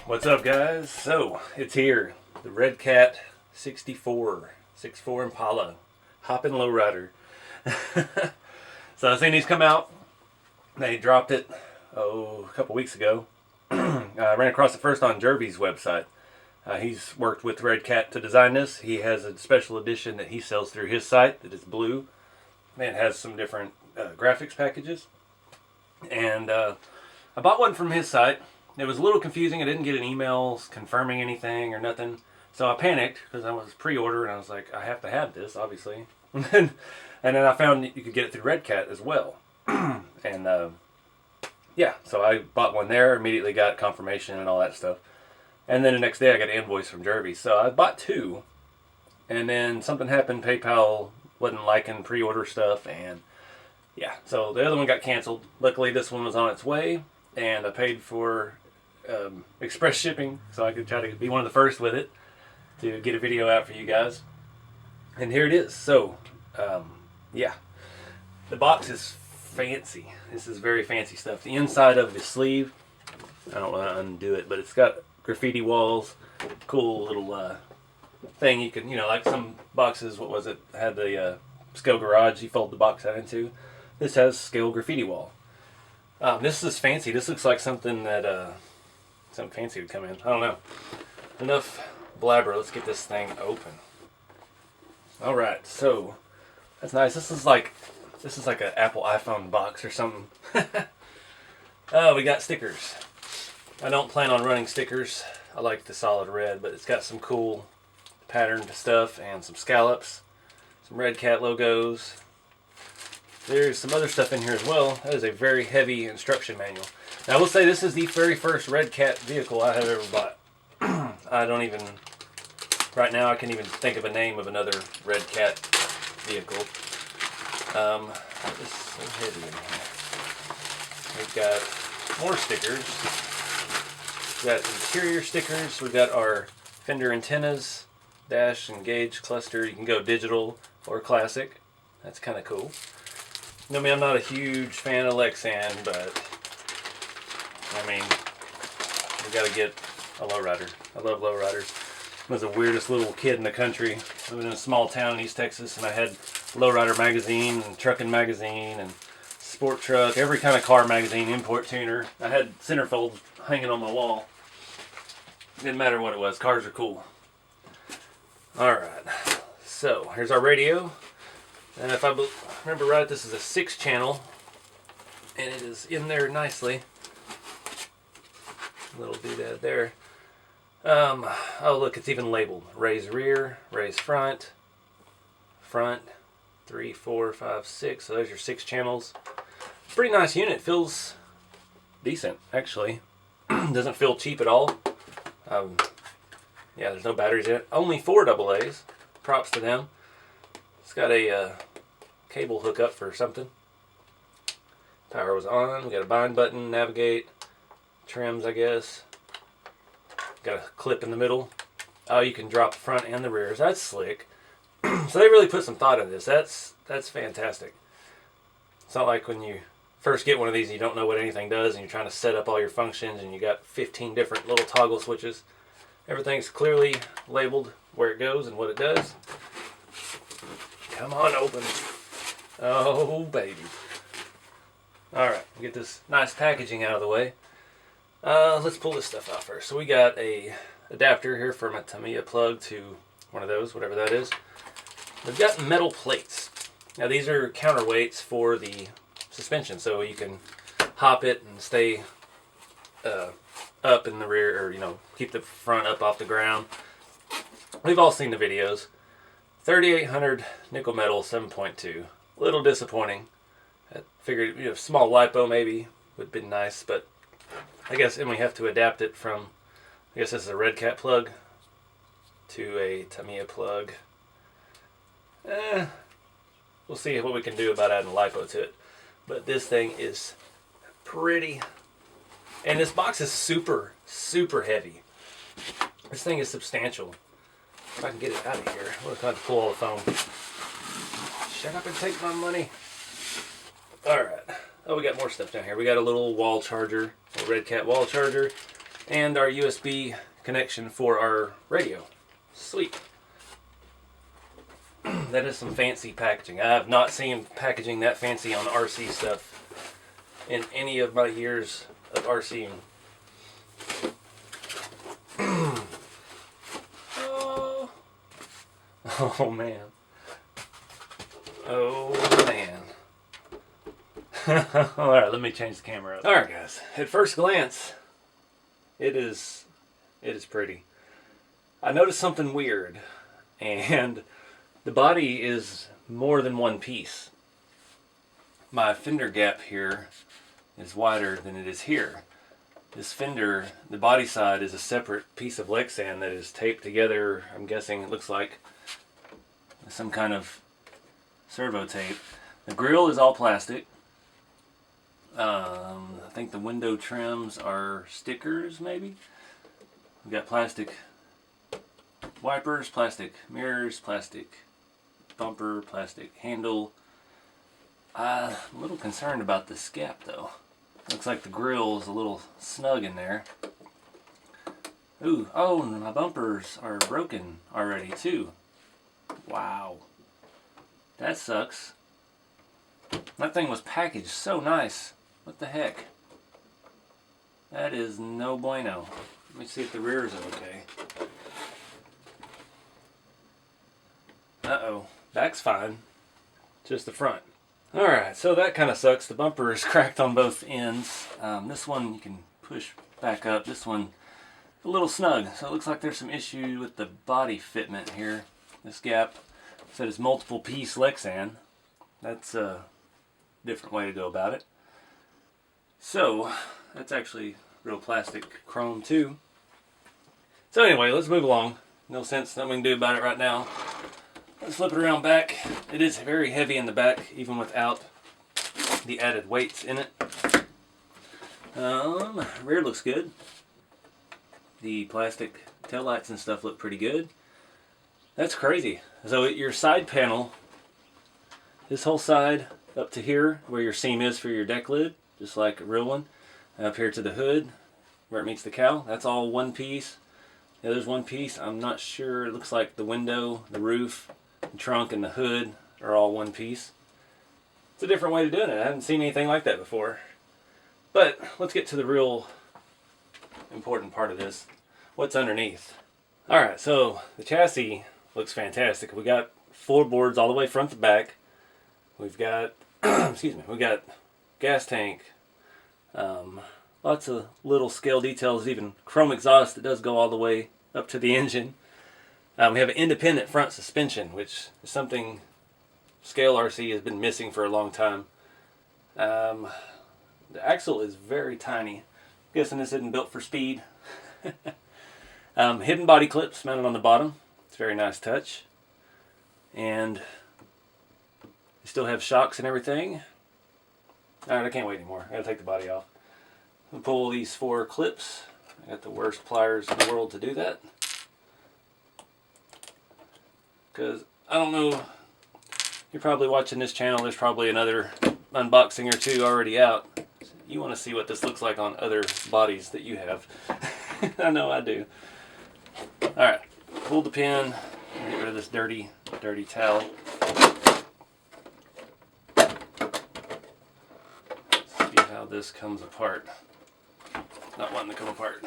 What's up, guys? So it's here, the Redcat 64 Impala hopping lowrider. So I've seen these come out. They dropped it a couple weeks ago. I ran across it first on Jervy's website. He's worked with Redcat to design this. He has a special edition that he sells through his site that is blue. It has some different graphics packages. And I bought one from his site. It was a little confusing. I didn't get an email confirming anything or nothing. So I panicked because I was pre-order and I was like, I have to have this, obviously. And then I found that you could get it through Redcat as well. And yeah, so I bought one there, immediately got confirmation and all that stuff. And then the next day I got an invoice from Jervy. So I bought two. And then something happened. PayPal wasn't liking pre-order stuff. And yeah, so the other one got canceled. Luckily this one was on its way. And I paid for express shipping so I could try to be one of the first with it to get a video out for you guys. And here it is. So yeah, the box is fancy. This is very fancy stuff. The inside of the sleeve, I don't want to undo it, but it's got graffiti walls, cool little thing you can, like some boxes, what was it, had the scale garage you fold the box out into. This has scale graffiti wall. This is fancy. This looks like something that something fancy would come in. I don't know. Enough blabber. Let's get this thing open. All right. So that's nice. This is like an Apple iPhone box or something. Oh, we got stickers. I don't plan on running stickers. I like the solid red, but it's got some cool patterned stuff and some scallops, some Redcat logos. There's some other stuff in here as well. That is a very heavy instruction manual. Now, I will say this is the very first Redcat vehicle I have ever bought. I don't even, right now I can't even think of a name of another Redcat vehicle. It's so heavy in here. We've got more stickers. We've got interior stickers. We've got our fender antennas, dash and gauge cluster. You can go digital or classic. That's kind of cool. You know me, I'm not a huge fan of Lexan, but I mean, we gotta get a lowrider. I love lowriders. I was the weirdest little kid in the country. I lived in a small town in East Texas, and I had Lowrider magazine and Truckin' magazine and Sport Truck, every kind of car magazine, Import Tuner. I had centerfolds hanging on my wall. Didn't matter what it was. Cars are cool. All right. So here's our radio. And if I remember right, this is a 6-channel, and it is in there nicely. Little doodad there. Oh, look, it's even labeled. Raise rear, raise front, 3, 4, 5, 6. So there's your 6 channels. Pretty nice unit. Feels decent, actually. Doesn't feel cheap at all. Yeah, there's no batteries in it. Only 4 AA's. Props to them. It's got a cable hookup for something. Power was on. We got a bind button, navigate, trims, I guess. Got a clip in the middle. Oh, you can drop the front and the rears. That's slick. So they really put some thought into this. That's fantastic. It's not like when you first get one of these and you don't know what anything does and you're trying to set up all your functions and you got 15 different little toggle switches. Everything's clearly labeled where it goes and what it does. Come on, open. Oh, baby. Alright, get this nice packaging out of the way. Let's pull this stuff out first. So we got a adapter here from a Tamiya plug to one of those, whatever that is. We've got metal plates. Now these are counterweights for the suspension, so you can hop it and stay up in the rear, or keep the front up off the ground. We've all seen the videos. 3800 nickel metal 7.2. A little disappointing. I figured small lipo maybe would have been nice, but I guess, and we have to adapt it from, I guess this is a Redcat plug to a Tamiya plug. We'll see what we can do about adding lipo to it. But this thing is pretty. And this box is super, super heavy. This thing is substantial. If I can get it out of here, I'm going to pull all the foam. Shut up and take my money. Alright. Oh, we got more stuff down here. We got a little wall charger, a Redcat wall charger, and our USB connection for our radio. Sweet. That is some fancy packaging. I have not seen packaging that fancy on RC stuff in any of my years of RCing. Oh man. Oh man. Alright, let me change the camera up. Alright guys, at first glance, it is pretty. I noticed something weird, and the body is more than one piece. My fender gap here is wider than it is here. This fender, the body side, is a separate piece of Lexan that is taped together. I'm guessing it looks like some kind of servo tape. The grill is all plastic. I think the window trims are stickers, maybe. We've got plastic wipers, plastic mirrors, plastic bumper, plastic handle. I'm a little concerned about this gap though. Looks like the grill is a little snug in there. Ooh, oh, and my bumpers are broken already too. Wow. That sucks. That thing was packaged so nice. What the heck? That is no bueno. Let me see if the rear is okay. Uh-oh. Back's fine. Just the front. Alright, so that kind of sucks. The bumper is cracked on both ends. This one you can push back up. This one a little snug. So it looks like there's some issue with the body fitment here. This gap said it's multiple piece Lexan. That's a different way to go about it. So, that's actually real plastic chrome too. So anyway, let's move along. No sense nothing we can do about it right now. Let's flip it around back. It is very heavy in the back, even without the added weights in it. Rear looks good. The plastic taillights and stuff look pretty good. That's crazy. So your side panel, this whole side up to here, where your seam is for your deck lid, just like a real one, up here to the hood, where it meets the cowl, that's all one piece. The other's one piece. I'm not sure. It looks like the window, the roof, the trunk, and the hood are all one piece. It's a different way of doing it. I haven't seen anything like that before. But let's get to the real important part of this. What's underneath? Alright, so the chassis looks fantastic. We got floorboards all the way front to back. We've got, excuse me, we got gas tank. Lots of little scale details, even chrome exhaust that does go all the way up to the engine. We have an independent front suspension, which is something Scale RC has been missing for a long time. The axle is very tiny. I'm guessing this isn't built for speed. Hidden body clips mounted on the bottom. It's a very nice touch. And you still have shocks and everything. Alright, I can't wait anymore. I gotta take the body off. I'll pull these 4 clips. I got the worst pliers in the world to do that. Because I don't know, you're probably watching this channel, there's probably another unboxing or 2 already out. You want to see what this looks like on other bodies that you have. I know I do. Alright, pull the pin, get rid of this dirty towel. See how this comes apart. Not wanting to come apart.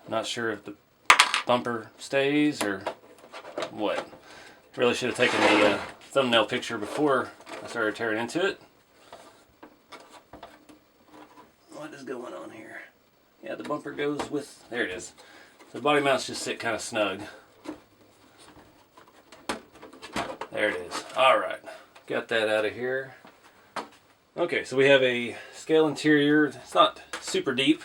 Not sure if the bumper stays or what. Really should have taken the thumbnail picture before I started tearing into it. What is going on here? Yeah, the bumper goes with, there it is. The body mounts just sit kind of snug. There it is. Alright, got that out of here. Okay, so we have a scale interior. It's not super deep,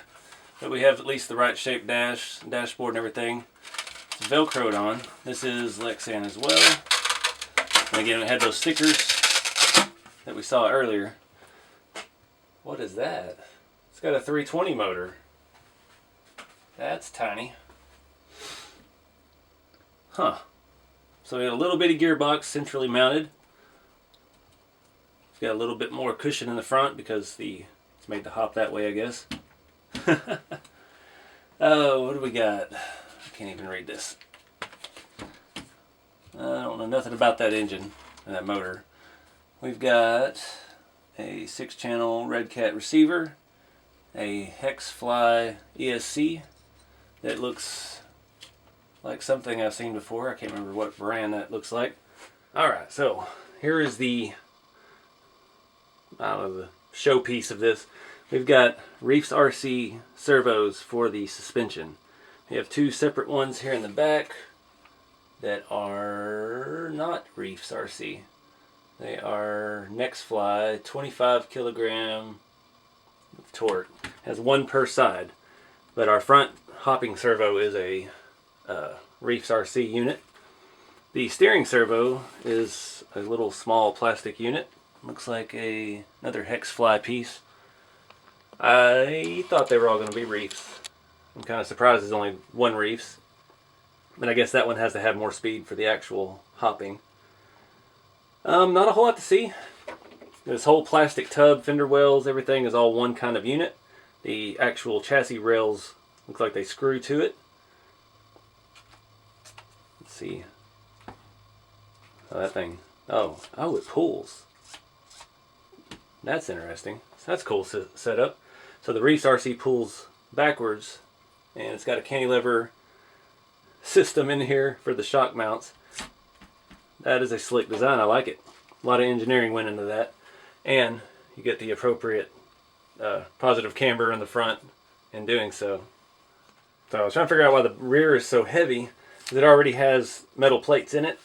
but we have at least the right shaped dashboard and everything. It's Velcroed on. This is Lexan as well. And again, we had those stickers that we saw earlier. What is that? It's got a 320 motor. That's tiny. Huh. So we got a little bitty gearbox centrally mounted. It's got a little bit more cushion in the front because it's made to hop that way, I guess. Oh, what do we got? I can't even read this. I don't know nothing about that engine and that motor. We've got a 6-channel Redcat receiver, a Hexfly ESC that looks like something I've seen before. I can't remember what brand that looks like. Alright, so here is the showpiece of this. We've got Reefs RC servos for the suspension. We have 2 separate ones here in the back that are not Reefs RC. They are Nexfly 25 kilogram torque. Has 1 per side, but our front hopping servo is a Reefs RC unit. The steering servo is a little small plastic unit. Looks like another Hexfly piece. I thought they were all going to be Reefs. I'm kind of surprised there's only 1 Reefs. But I guess that one has to have more speed for the actual hopping. Not a whole lot to see. This whole plastic tub, fender wells, everything is all one kind of unit. The actual chassis rails look like they screw to it. Let's see. Oh, that thing. Oh, it pulls. That's interesting. So that's cool setup. So the Reefs RC pulls backwards, and it's got a cantilever system in here for the shock mounts. That is a slick design. I like it. A lot of engineering went into that, and you get the appropriate positive camber in the front in doing so. So I was trying to figure out why the rear is so heavy. It already has metal plates in it.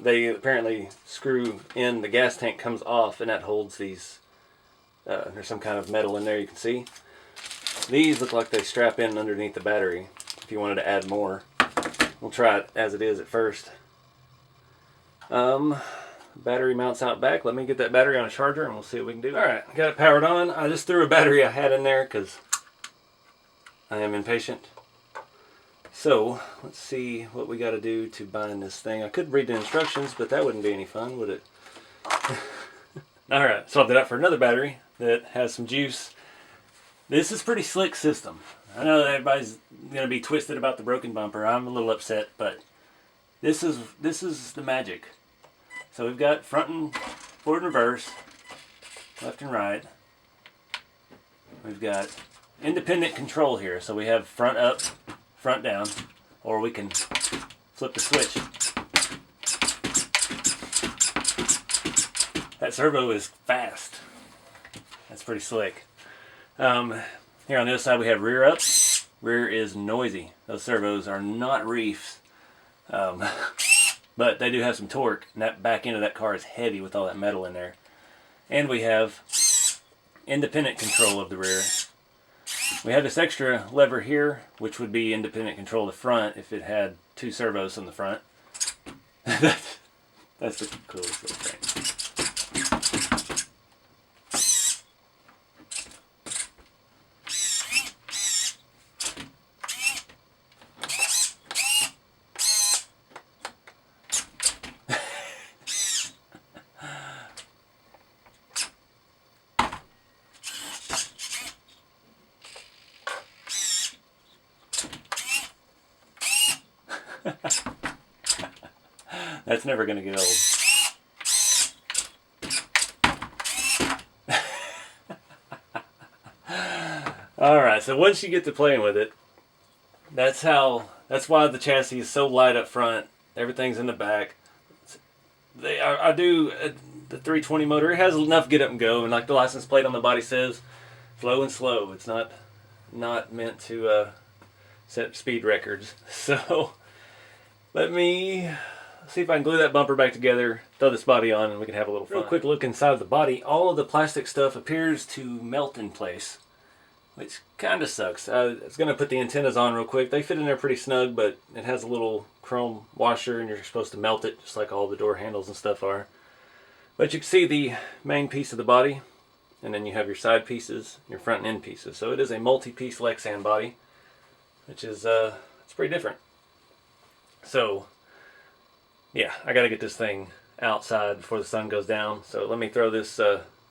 They apparently screw in, the gas tank comes off, and that holds these. There's some kind of metal in there, you can see. These look like they strap in underneath the battery if you wanted to add more. We'll try it as it is at first. Battery mounts out back. Let me get that battery on a charger and we'll see what we can do. Alright, got it powered on. I just threw a battery I had in there because I am impatient. So, let's see what we got to do to bind this thing. I could read the instructions, but that wouldn't be any fun, would it? Alright, swapped it out for another battery that has some juice. This is a pretty slick system. I know that everybody's going to be twisted about the broken bumper. I'm a little upset, but this is the magic. So we've got front and forward and reverse, left and right. We've got independent control here. So we have front up, front down, or we can flip the switch. That servo is fast. That's pretty slick. Here on the other side we have rear up. Rear is noisy. Those servos are not Reefs. But they do have some torque, and that back end of that car is heavy with all that metal in there. And we have independent control of the rear. We have this extra lever here, which would be independent control of the front if it had 2 servos on the front. That's the coolest little thing. That's never going to get old. Alright, so once you get to playing with it, that's why the chassis is so light up front. Everything's in the back. I do the 320 motor. It has enough get up and go, and like the license plate on the body says, flow and slow. It's not meant to set speed records. So let me see if I can glue that bumper back together, throw this body on, and we can have a little fun. Real quick look inside of the body. All of the plastic stuff appears to melt in place. which kind of sucks. I was going to put the antennas on real quick. They fit in there pretty snug, but it has a little chrome washer and you're supposed to melt it just like all the door handles and stuff are. But you can see the main piece of the body, and then you have your side pieces, your front and end pieces. So it is a multi-piece Lexan body, which is it's pretty different. So yeah, I got to get this thing outside before the sun goes down. So let me throw this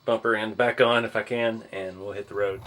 bumper end back on if I can, and we'll hit the road.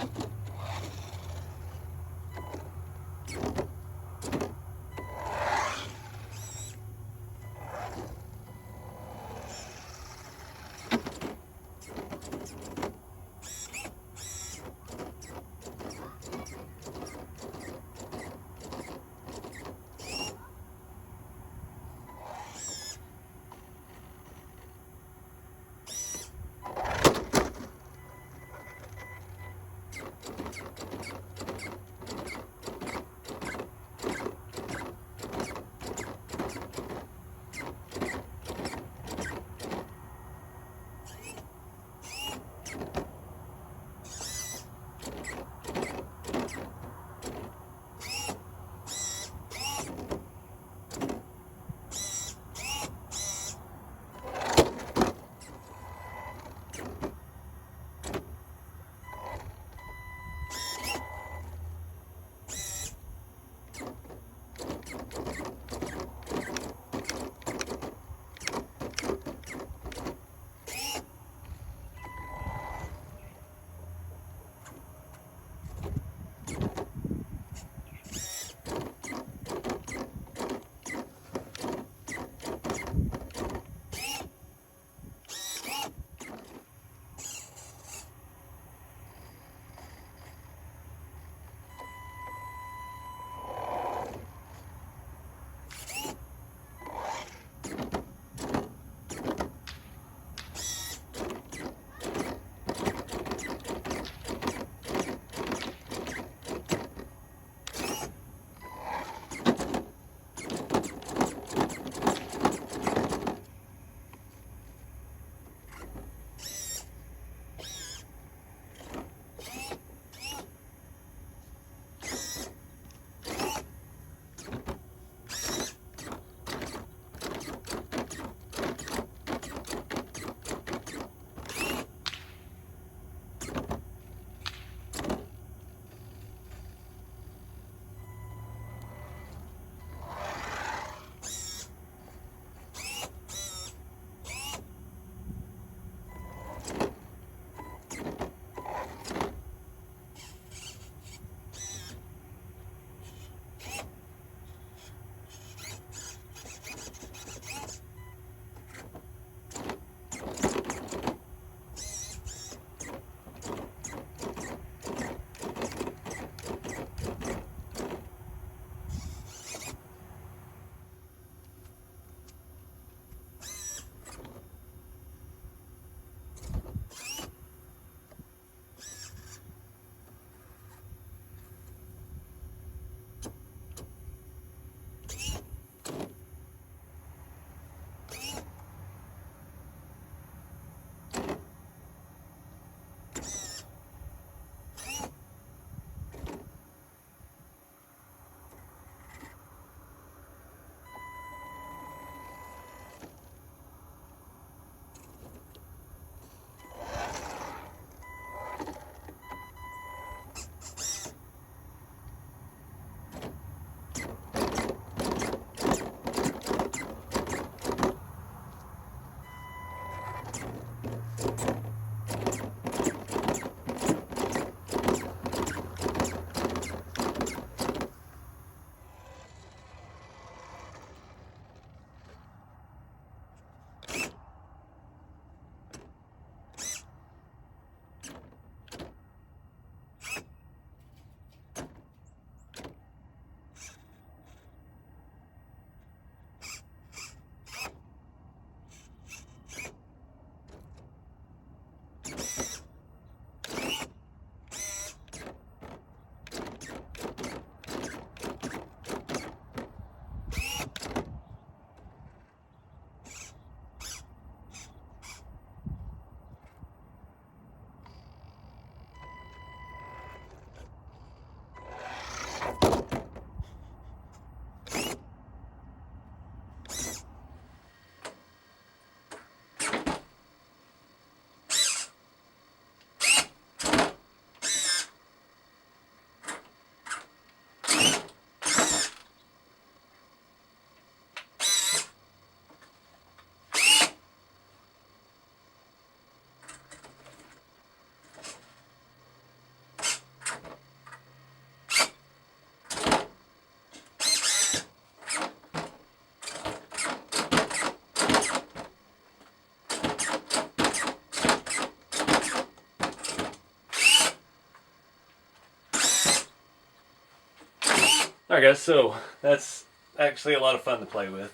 Alright guys, so that's actually a lot of fun to play with.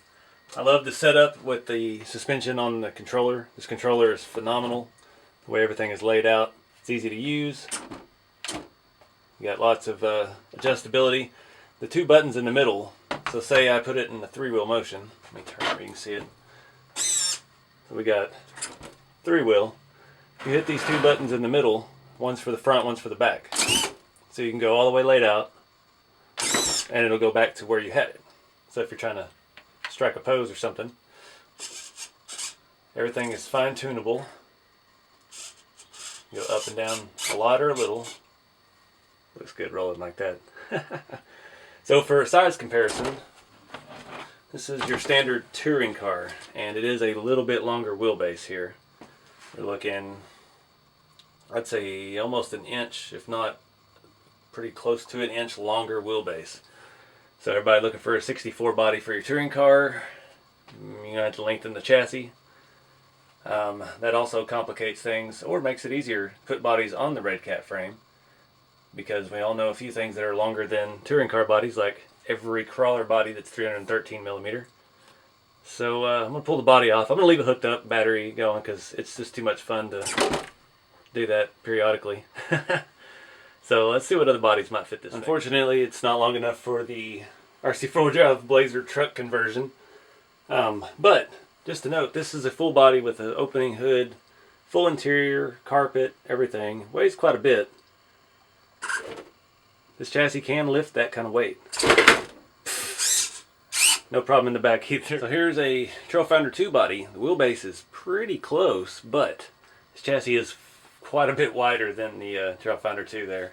I love the setup with the suspension on the controller. This controller is phenomenal. The way everything is laid out. It's easy to use. You got lots of adjustability. The two buttons in the middle, so say I put it in the three-wheel motion. Let me turn it where you can see it. So we got three-wheel. You hit these two buttons in the middle. One's for the front, one's for the back. So you can go all the way laid out, and it'll go back to where you had it. So if you're trying to strike a pose or something, everything is fine-tunable. Go up and down a lot or a little. Looks good rolling like that. So for a size comparison, this is your standard touring car, and it is a little bit longer wheelbase here. We're looking, I'd say almost an inch, if not pretty close to an inch longer wheelbase. So everybody looking for a 64 body for your touring car, you're going to have to lengthen the chassis. That also complicates things, or makes it easier to put bodies on the Redcat frame, because we all know a few things that are longer than touring car bodies, like every crawler body that's 313 millimeter. So I'm going to pull the body off. I'm going to leave it hooked up, battery going, because it's just too much fun to do that periodically. So let's see what other bodies might fit this. Unfortunately, it's not long enough for the RC4 drive Blazer truck conversion. But just to note, this is a full body with an opening hood, full interior, carpet, everything. Weighs quite a bit. This chassis can lift that kind of weight. No problem in the back either. So here's a Trailfinder 2 body. The wheelbase is pretty close, but this chassis is quite a bit wider than the Trailfinder 2 there.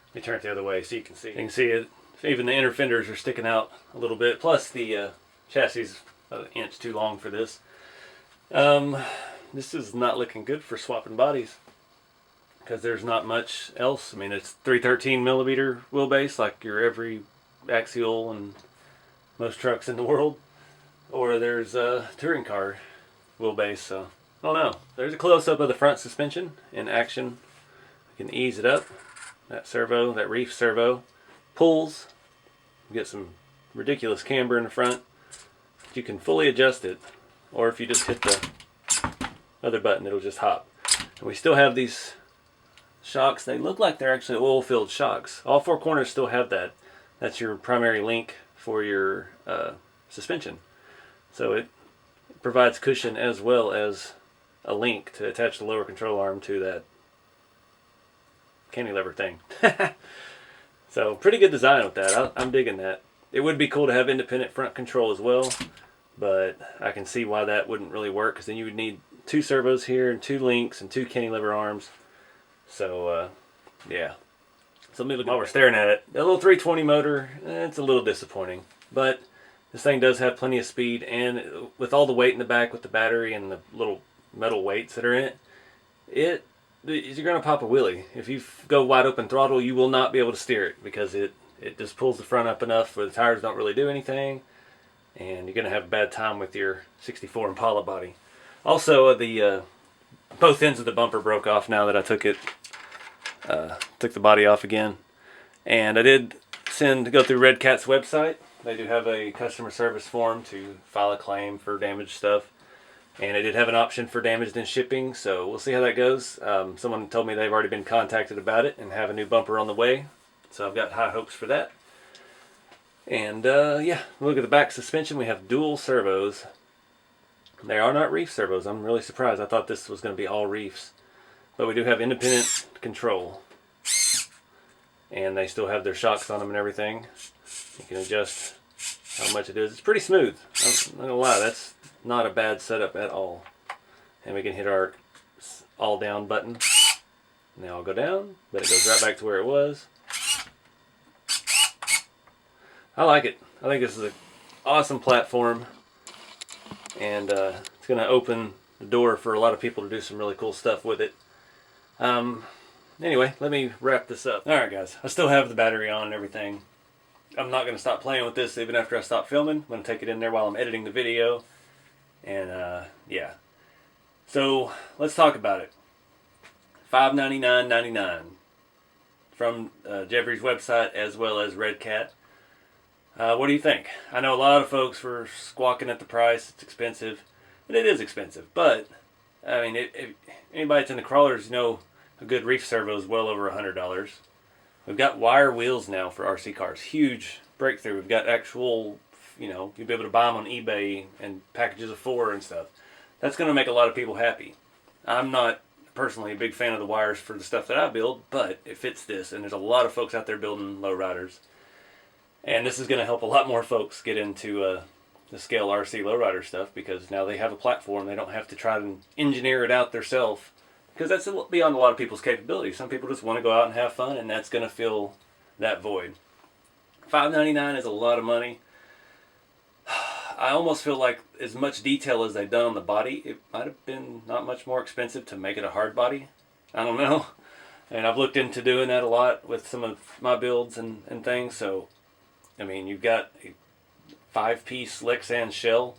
Let me turn it the other way so you can see. You can see it. Even the inner fenders are sticking out a little bit. Plus the chassis is an inch too long for this. This is not looking good for swapping bodies, because there's not much else. I mean, it's 313 millimeter wheelbase like your every axial and most trucks in the world, or there's a touring car wheelbase. So I don't know. There's a close-up of the front suspension in action. You can ease it up. That servo, that reef servo, pulls. You get some ridiculous camber in the front. You can fully adjust it, or if you just hit the other button, it'll just hop. And we still have these shocks. They look like they're actually oil-filled shocks. All four corners still have that. That's your primary link for your suspension. So it provides cushion as well as a link to attach the lower control arm to that cantilever thing. So pretty good design with that. I'm digging that. It would be cool to have independent front control as well, but I can see why that wouldn't really work, because then you would need two servos here and two links and two cantilever arms. So yeah. So let me look while we're staring at it. The little 320 motor, it's a little disappointing, but this thing does have plenty of speed, and with all the weight in the back with the battery and the little metal weights that are in it, you're going to pop a wheelie. If you go wide open throttle, you will not be able to steer it, because it just pulls the front up enough where the tires don't really do anything, and you're going to have a bad time with your 64 Impala body. Also, the both ends of the bumper broke off now that I took the body off again. And I did go through Redcat's website. They do have a customer service form to file a claim for damaged stuff. And I did have an option for damaged in shipping, so we'll see how that goes. Someone told me they've already been contacted about it and have a new bumper on the way. So I've got high hopes for that. And yeah, look at the back suspension. We have dual servos. They are not reef servos. I'm really surprised. I thought this was going to be all reefs. But we do have independent control. And they still have their shocks on them and everything. You can adjust how much it is. It's pretty smooth. I'm not going to lie, that's not a bad setup at all. And we can hit our all down button. And they all go down, but it goes right back to where it was. I like it. I think this is an awesome platform. And it's going to open the door for a lot of people to do some really cool stuff with it. Anyway, let me wrap this up. Alright guys, I still have the battery on and everything. I'm not going to stop playing with this even after I stop filming. I'm going to take it in there while I'm editing the video. And yeah. So, let's talk about it. $599.99 from Jeffrey's website as well as Redcat. What do you think? I know a lot of folks were squawking at the price. It's expensive, and it is expensive. But I mean, if anybody that's in the crawlers, you know, a good reef servo is well over $100. We've got wire wheels now for RC cars. Huge breakthrough. We've got actual, you know, you'll be able to buy them on eBay and packages of 4 and stuff. That's going to make a lot of people happy. I'm not personally a big fan of the wires for the stuff that I build, but it fits this, and there's a lot of folks out there building lowriders. And this is going to help a lot more folks get into the scale RC lowrider stuff, because now they have a platform. They don't have to try to engineer it out themselves, because that's beyond a lot of people's capabilities. Some people just want to go out and have fun, and that's going to fill that void. $5.99 is a lot of money. I almost feel like as much detail as they've done on the body, it might have been not much more expensive to make it a hard body. I don't know. And I've looked into doing that a lot with some of my builds and things. So, I mean, you've got a 5-piece Lexan shell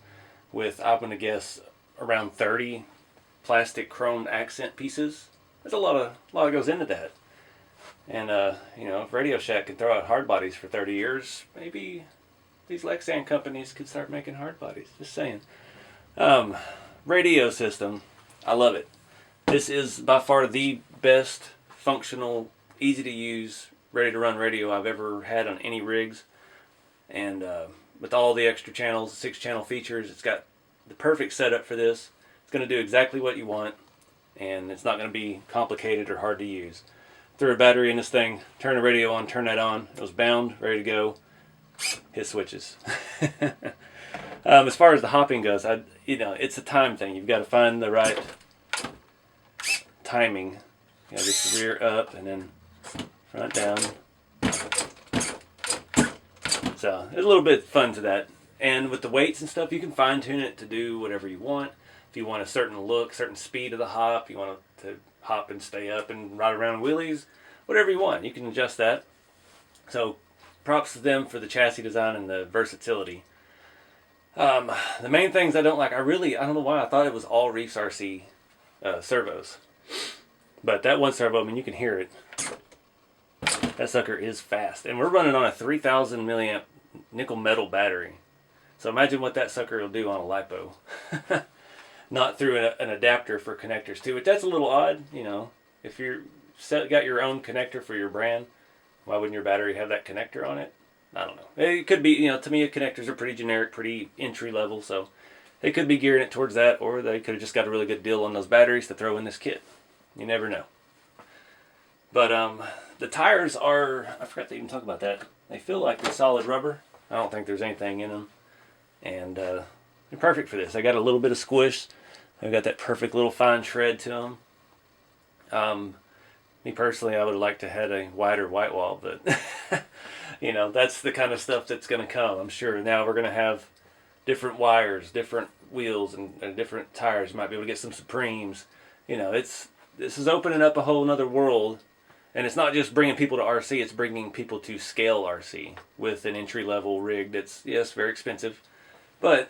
with, I'm going to guess, around 30 plastic chromed accent pieces. There's a lot goes into that. And, you know, if Radio Shack can throw out hard bodies for 30 years, maybe these Lexan companies could start making hard bodies. Just saying. Radio system. I love it. This is by far the best functional, easy to use, ready to run radio I've ever had on any rigs. And with all the extra channels, 6-channel features, it's got the perfect setup for this. It's going to do exactly what you want, and it's not going to be complicated or hard to use. Threw a battery in this thing, turn the radio on, turn that on. It was bound, ready to go. Hit switches. As far as the hopping goes, you know, it's a time thing. You've got to find the right timing. You know, just rear up and then front down. So there's a little bit of fun to that. And with the weights and stuff, you can fine tune it to do whatever you want. If you want a certain look, certain speed of the hop, you want it to hop and stay up and ride around wheelies, whatever you want, you can adjust that. So props to them for the chassis design and the versatility. The main things I don't like, I don't know why I thought it was all Reefs RC servos. But that one servo, I mean, you can hear it. That sucker is fast. And we're running on a 3,000 milliamp nickel metal battery. So imagine what that sucker will do on a LiPo. Not through an adapter for connectors to it. That's a little odd, you know. If you're got your own connector for your brand, why wouldn't your battery have that connector on it? I don't know. It could be, you know, to me connectors are pretty generic, pretty entry level, so they could be gearing it towards that, or they could have just got a really good deal on those batteries to throw in this kit. You never know. But the tires are, I forgot to even talk about that. They feel like they're solid rubber. I don't think there's anything in them. And they're perfect for this. They got a little bit of squish. They've got that perfect little fine shred to them. Me personally, I would have liked to have had a wider white wall, but you know, that's the kind of stuff that's going to come, I'm sure. Now we're going to have different wires, different wheels, and different tires. You might be able to get some Supremes. You know, this is opening up a whole nother world. And it's not just bringing people to RC, it's bringing people to scale RC with an entry-level rig that's, yes, very expensive. But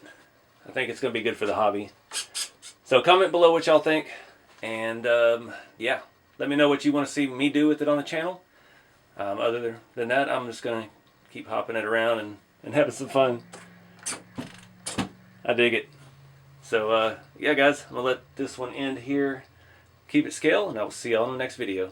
I think it's going to be good for the hobby. So comment below what y'all think. And, yeah, let me know what you want to see me do with it on the channel. Other than that, I'm just going to keep hopping it around and having some fun. I dig it. So, yeah, guys, I'm going to let this one end here. Keep it scale, and I will see y'all in the next video.